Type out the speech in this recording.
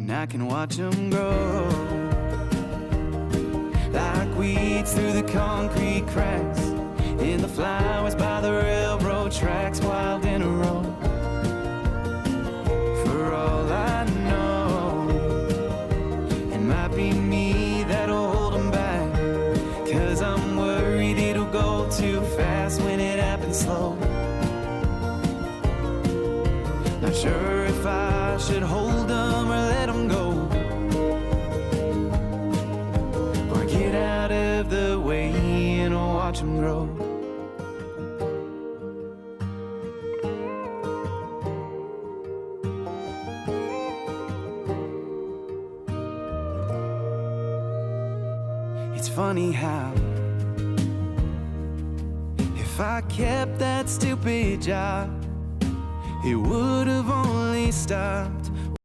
and I can watch them grow like weeds through the concrete cracks, in the flowers by the railroad tracks, wild in a row. For all I know, it might be me that'll hold them back, 'cause I'm worried it'll go too fast when it happens slow. Not sure if I should hold them or let them go, or get out of the way and watch them grow. It's funny how, if I kept that stupid job, it would have only stopped